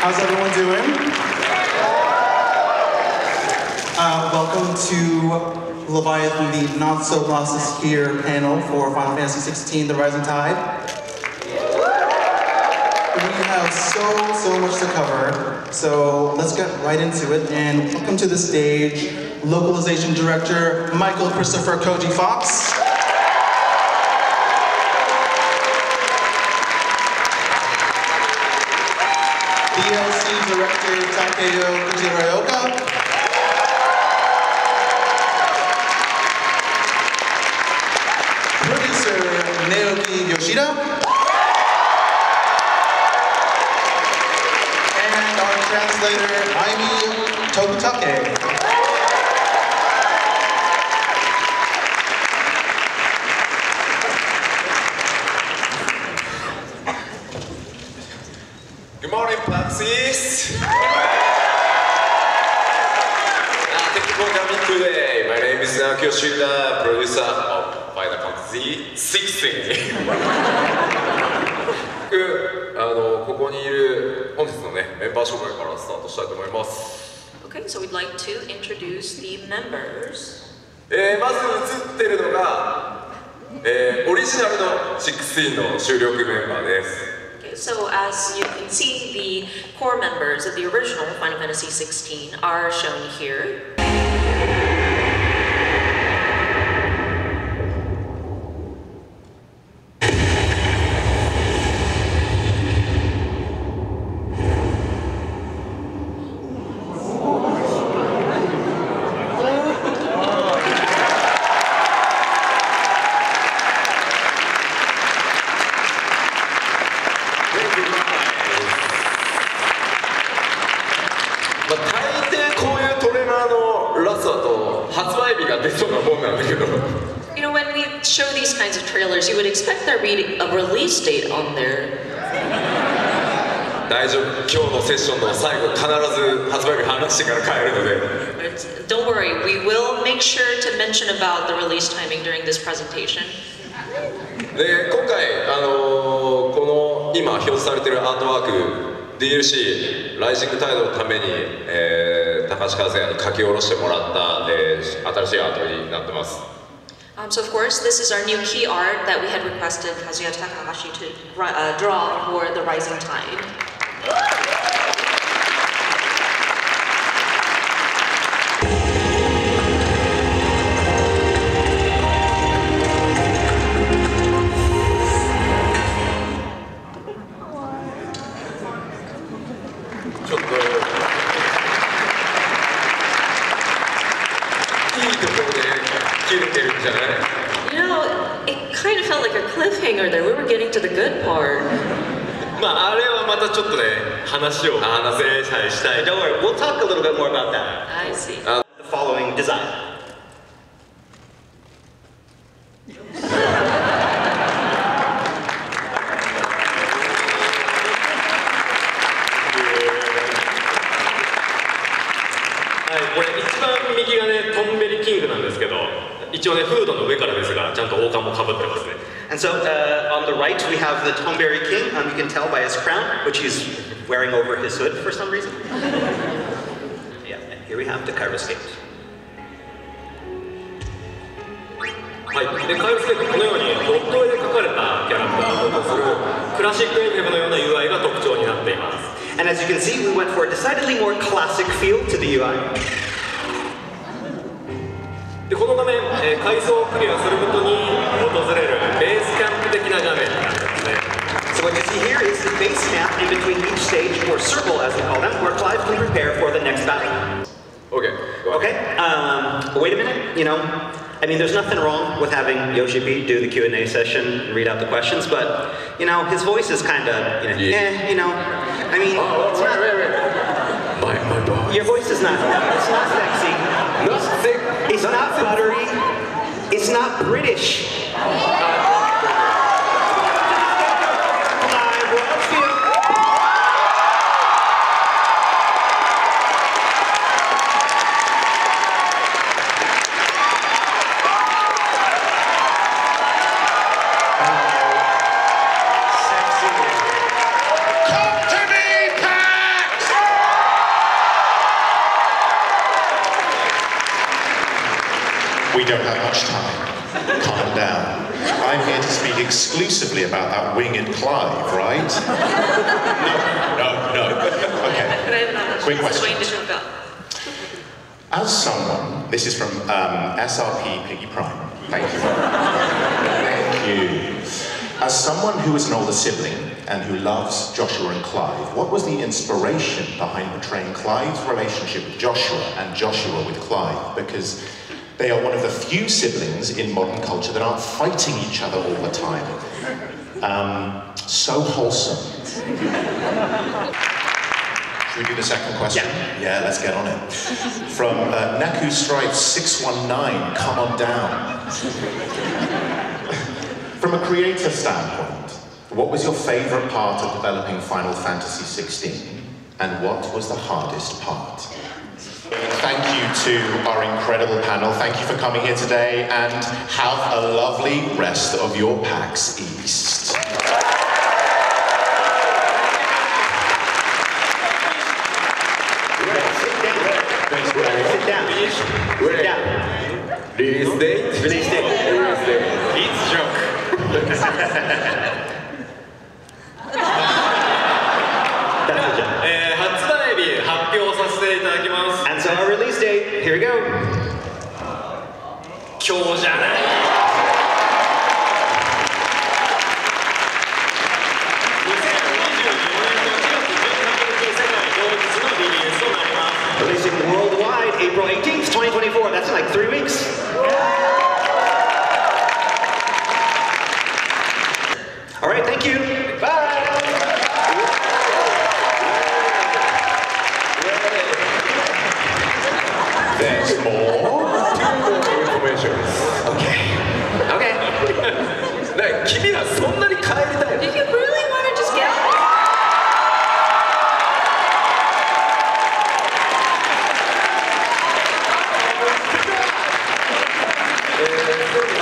How's everyone doing? Welcome to Leviathan, the Not So Losses Here panel for Final Fantasy XVI, The Rising Tide. We have so much to cover, so let's get right into it. And welcome to the stage, Localization Director Michael Christopher Koji Fox. DLC Director Takeo Kujiraoka. Producer Naoki Yoshida. And our translator, Aimi Tobutake. Good morning, PAXis! Thank you for coming today. My name is Naoki Yoshida, producer of Final Fantasy XVI. ここにいる本日のね、メンバー紹介からスタートしたいと思います。Okay, so we'd like to introduce the members. まず映ってるのが、オリジナルの16の主力メンバーです。So as you can see, the core members of the original Final Fantasy XVI are shown here. You know, when we show these kinds of trailers, you would expect there be a release date on there. 大丈夫、今日のセッションの最後必ず発売日話してから帰るので。Don't worry, we will make sure to mention about the release timing during this presentation. で、今回この今表示されているアートワーク DLC ライジングタイドのために、高橋和也に書き下ろしてもらった、新しいアートになってます。So of course, this is our new key art that we had requested Kazuya Takahashi to draw for the Rising Tide. You know, it kind of felt like a cliffhanger there. We were getting to the good part. まああれはまたちょっとね話したい。Don't worry, we'll talk a little bit more about that. I see. The following design. And so on the right we have the Tomberry King. You can tell by his crown, which he's wearing over his hood for some reason. Yeah, and here we have the Kairos Gate. はい、でカイロスケートこのようにドット絵で描かれたキャラクターをするクラシックエンブレムのような UI が特徴になっています。And as you can see, we went for a decidedly more classic feel to the UI. でこの画面、階層をクリアすることに訪れるベースキャンプ的な画面になってますね。So what you see here is the base camp in between each stage, or circle as they call them, where Clive can prepare for the next battle. Okay. Okay. Wait a minute. You know, I mean, there's nothing wrong with having Yoshi-P do the Q&A session and read out the questions, but you know, his voice is kind of, you know. I mean, it's not. My boss. Your voice is not. It's not sexy. Not thick. It's not buttery. It's not British. We don't have much time. Calm down. I'm here to speak exclusively about that winged Clive, right? No. Okay. Quick question. As someone, this is from SRP Piggy Prime. Thank you. Thank you. As someone who is an older sibling and who loves Joshua and Clive, what was the inspiration behind portraying Clive's relationship with Joshua and Joshua with Clive? Because they are one of the few siblings in modern culture that aren't fighting each other all the time. So wholesome. Should we do the second question? Yeah, let's get on it. From Naku Stripe 619, come on down. From a creative standpoint, what was your favorite part of developing Final Fantasy XVI? And what was the hardest part? Thank you to our incredible panel. Thank you for coming here today, and have a lovely rest of your PAX East. Sit down. Release date? Release date. It's joke. And so our release date, here we go. 今日じゃない。Releasing worldwide April 18th, 2024. That's in like 3 weeks. All right, thank you. Bye. There's more. Information. Okay. ね、君らそんなに帰りたいの？ Do you really want to just get out?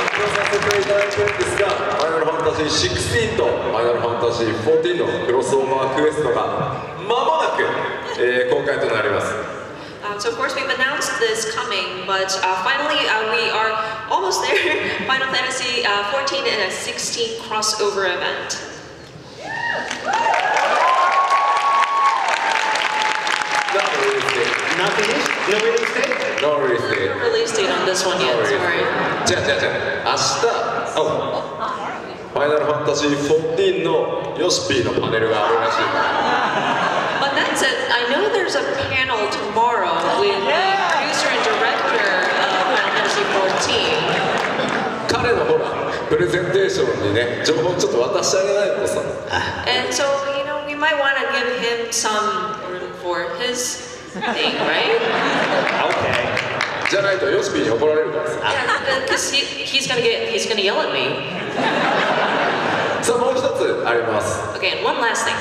発表させていただくんですが、ファイナルファンタジー16とファイナルファンタジー14のクロスオーバークエストが間もなく、公開となります。So of course we've announced this coming, but finally we are almost there. Final Fantasy 14 and a 16 crossover event. Not finished? No release date? No release date. No release date on this one yet, sorry. じゃあ明日、ファイナルファンタジー14のヨシピーのパネルがあるらしい。But that said, I know there's a panel tomorrow with the producer and director of Final Fantasy 14. 彼のほら、プレゼンテーションにね、情報ちょっと渡してあげないとさ。And so, you know, we might want to give him some room for his thing, right? Okay. じゃないとヨシピーに怒られるからさ。Yeah, because he's gonna yell at me. さあもう一つあります。 Okay, and one last thing.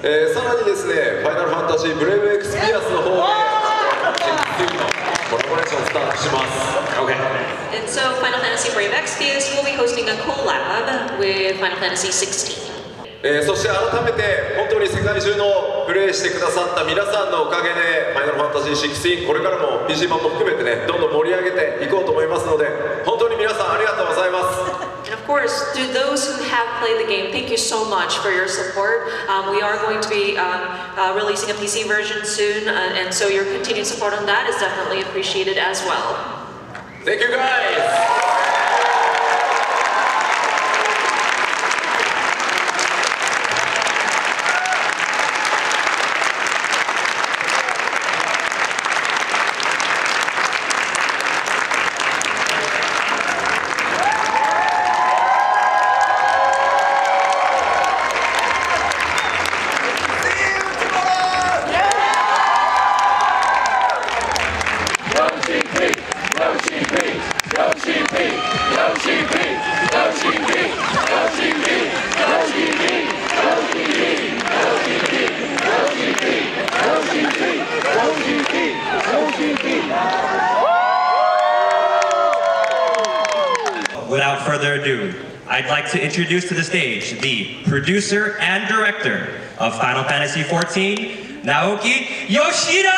さらにですね、ファイナルファンタジーブレイブエクスピアスの方で16のコラボレーションスタートします。Okay. And so Final Fantasy Brave Exvius will be hosting a collab with Final Fantasy 16. そして改めて本当に世界中のプレイしてくださった皆さんのおかげでファイナルファンタジー16これからも PG 版も含めてねどんどん盛り上げていこうと思いますので本当に皆さんありがとうございます。And of course, to those who have played the game, thank you so much for your support. We are going to be releasing a PC version soon, and so your continued support on that is definitely appreciated as well. Thank you guys! Without further ado, I'd like to introduce to the stage the producer and director of Final Fantasy XIV, Naoki Yoshida!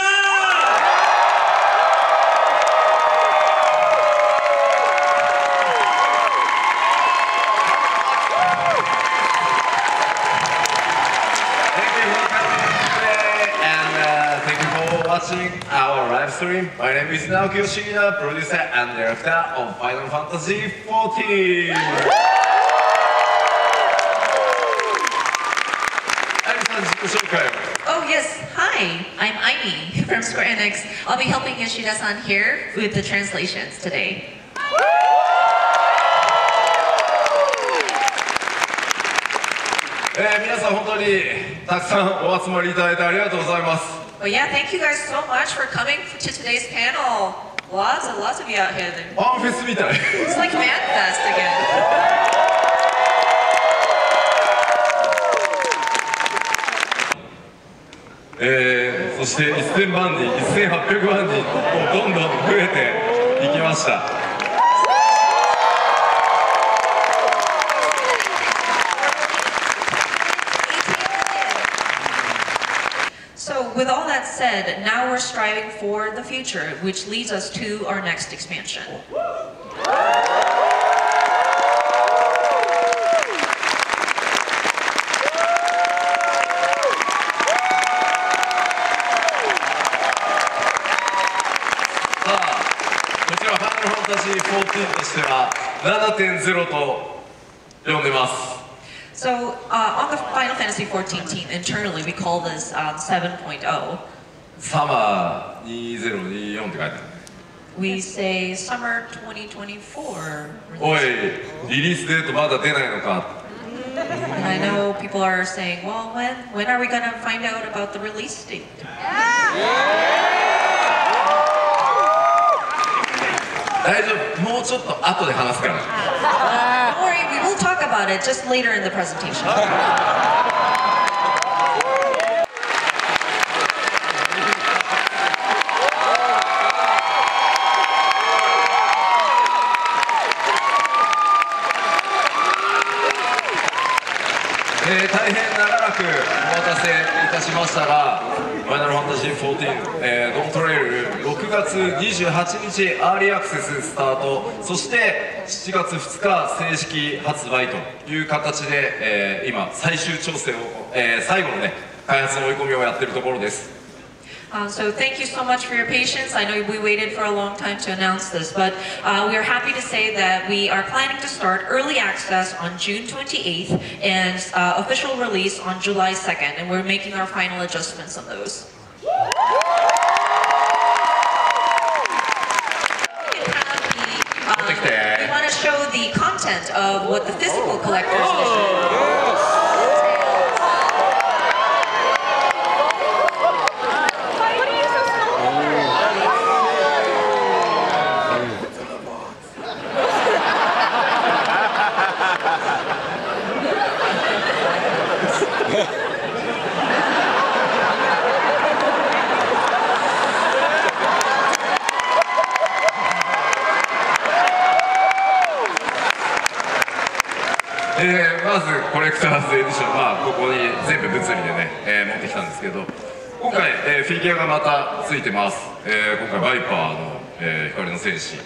watching our live stream. My name is Naoki Yoshida, producer and director of Final Fantasy XIV. Oh yes, hi, I'm Aimi from Square Enix. I'll be helping Yoshida-san here with the translations today. Well, yeah, thank you guys so much for coming to today's panel. Lots and lots of you out here. It's like FanFest again. そして1000万人、1800万人とどんどん増えていきました。So with all that said, now we're striving for the future, which leads us to our next expansion. So on the Final Fantasy XIV team, internally we call this 7.0. Summer 2024って書いてある。We say Summer 2024. おい、リリースデートまだ出ないのか。And I know people are saying, well, when are we going to find out about the release date? 大丈夫、もうちょっと後で話すから。Don't worry, we will talk about it just later in the presentation. 大変長らくお待たせいたしましたが、ファイナルファンタジー14、ドントレイル6月28日アーリーアクセススタート、そして7月2日正式発売という形で、今最終調整を、最後のね開発の追い込みをやっているところです。So thank you so much for your patience. I know we waited for a long time to announce this, but we are happy to say that we are planning to start early access on June 28th and official release on July 2nd, and we're making our final adjustments on those. We want to show the content of what the physical collector's edition is. まずコレクターズエディション、ここに全部物理でね、持ってきたんですけど、今回、フィギュアがまたついてます。今回バイパーの、光の戦士、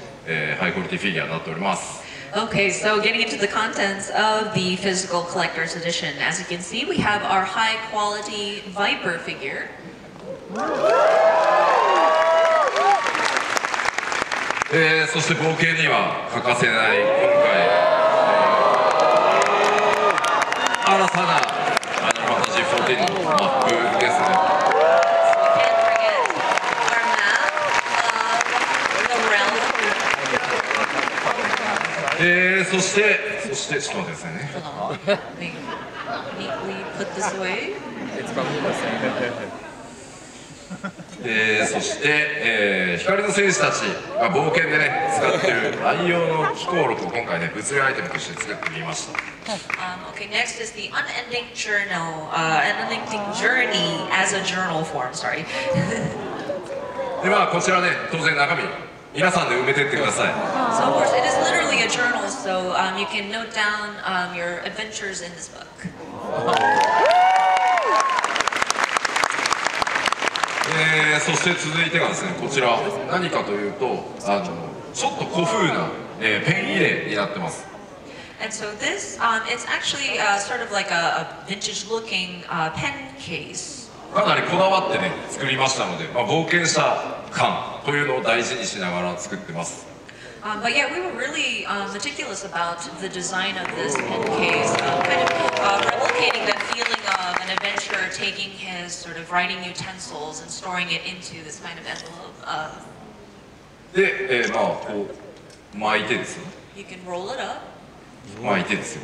ハイクオリティフィギュアになっております。 Okay, so getting into the contents of the physical collector's edition, as you can see, we have our high quality Viper figure. そして冒険には欠かせない今回新たなファイナルファンタジー14のマップですね。そしてちょっと待ってくださいね。そして、光の戦士たちが冒険でね使っている愛用の飛行録を今回ね物理アイテムとして作ってみました。Okay, next is the unending journey as a journal form. Sorry. でこちらね当然中身皆さんで埋めてってください。So of course it is literally a journal, so you can note down your adventures in this book. そして続いてがですねこちら何かというとちょっと古風な、ペン入れになってます。 And so this, it's actually sort of like a vintage-looking pen case. かなりこだわってね作りましたので、冒険者感というのを大事にしながら作ってます。But yeah, we were really meticulous about the design of this pen case, kind of replicating that feeling of an adventurer taking his sort of writing utensils and storing it into this kind of envelope. で、こう巻いてですよ。You can roll it up. 巻いてですよ。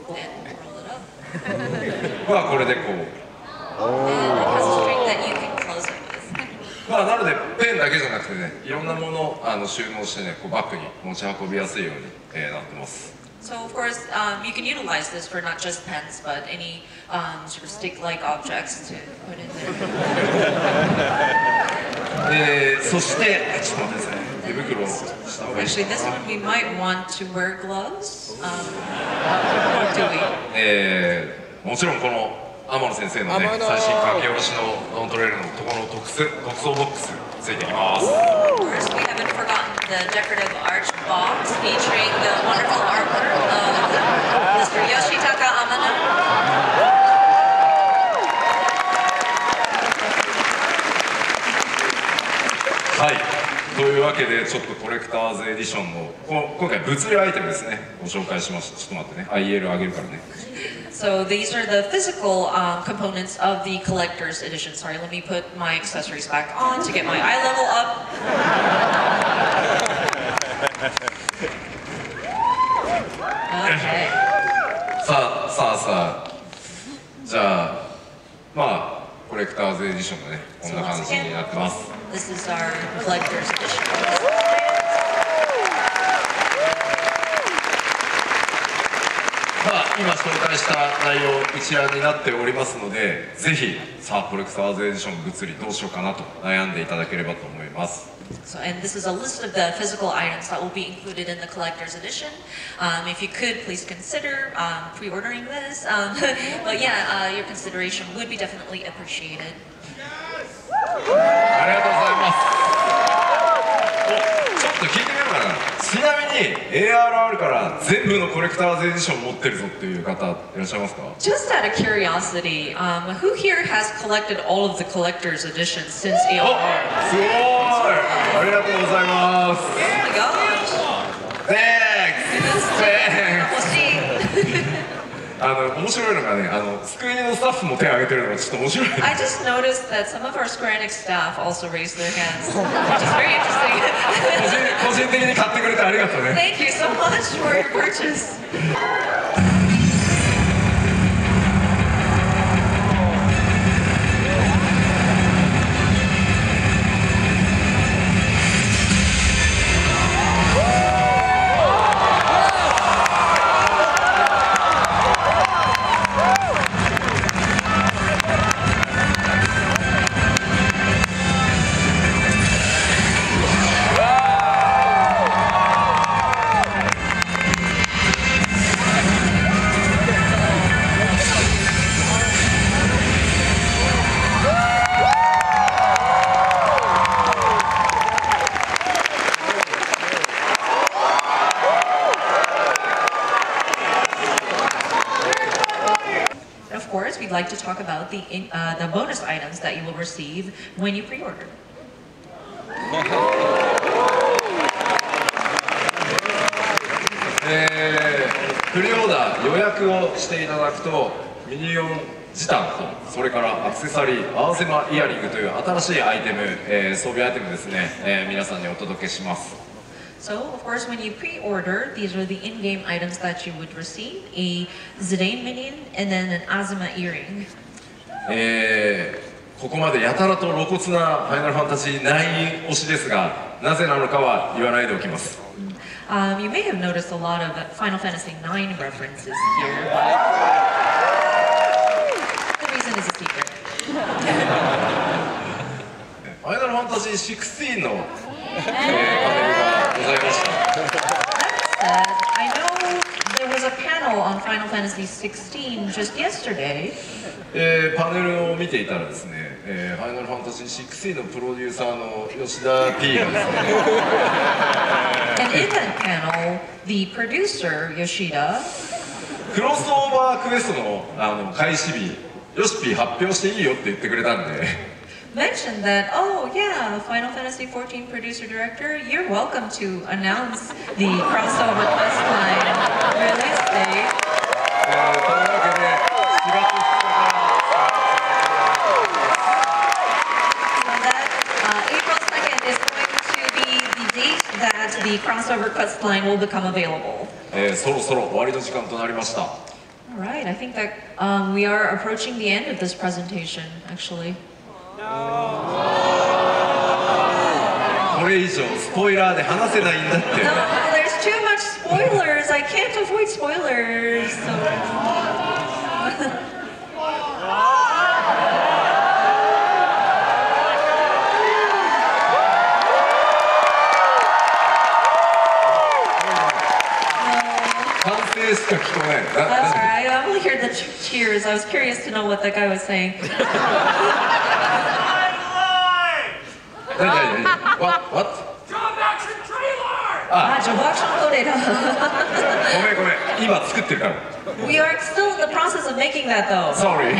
And roll it up. これでこう。And it has a string that you can close it with. なのでペンだけじゃなくてね、いろんなものを収納してね、こうバッグに持ち運びやすいように、なってます。So of course, you can utilize this for not just pens, but any sort of stick-like objects to put in there. そしてちょっと待ってください。手袋をした方がいい。Actually, this one we might want to wear gloves. Or do we? もちろんこの天野先生のね、最新書き下ろしのドントレールのところの特装ボックスついてきます。First, we haven't forgotten the decorative arch box featuring the wonderful artwork of Mr. Yoshitaka Amano. はい。というわけで、ちょっとコレクターズエディションの今回物理アイテムですね、ご紹介しました。ちょっと待ってね、IL 上げるからね。So these are the physical components of the collector's edition. Sorry, let me put my accessories back on to get my eye level up. Okay. さあ。じゃあ、コレクターズエディションのね、こんな感じになってます。This is our collector's edition. 今紹介した内容一覧になっておりますので、ぜひコレクターズエディション物理どうしようかなと悩んでいただければと思います。So, and this is a list of the physical items that will be included in the collector's edition. If you could, please consider pre-ordering this. But yeah, your consideration would be definitely appreciated. ありがとうございます。ちょっと聞いてみようかな。ちなみに ARR から全部のコレクターズエディション持ってるぞっていう方いらっしゃいますか？ Just out of curiosity, who here has collected all of the collector's editions since ARR? すごい！ありがとうございます。Oh my gosh! Thanks! 面白いのがね、スクエニのスタッフも手を挙げてるのがちょっと面白い。I just noticed that some of our Square Enix staff also raised their hands, which is very interesting. 個人的に買ってくれてありがとうね。Thank you so much for your purchase. We'd like to talk about the bonus items that you will receive when you pre-order. プレオーダー予約をしていただくとミニオンジタンとそれからアクセサリー合わせ間イヤリングという新しいアイテム、装備アイテムですね、皆さんにお届けします。So, of course, when you pre-order, these are the in-game items that you would receive: a Zidane minion and then an Azuma earring. ここまでやたらと露骨なファイナルファンタジー9推しですが、なぜなのかは言わないでおきます。You may have noticed a lot of Final Fantasy IX references here, but the reason is a secret. ファイナルファンタジー16のパネルがございました。I know there was a panel on Final Fantasy XVI just yesterday. パネルを見ていたらですね、ファイナルファンタジー16のプロデューサーの吉田 P がですね。And in that panel, the producer Yoshida. クロスオーバークエストの開始日ヨシピ発表していいよって言ってくれたんで mentioned that, oh yeah, Final Fantasy XIV producer director, you're welcome to announce the crossover questline release date. というわけで4月2日April 2nd is going to be the date that the crossover questline will become available. そろそろ終わりの時間となりました Alright, I think that we are approaching the end of this presentation, actually. これ以上スポイラーで話せないんだって No, there's too much spoilers. I can't avoid spoilers. So. That's right. I only heard the cheers. I was curious to know what that guy was saying. What? Job action trailer! Job action trailer. ごめん今作ってるから We are still in the process of making that though. Sorry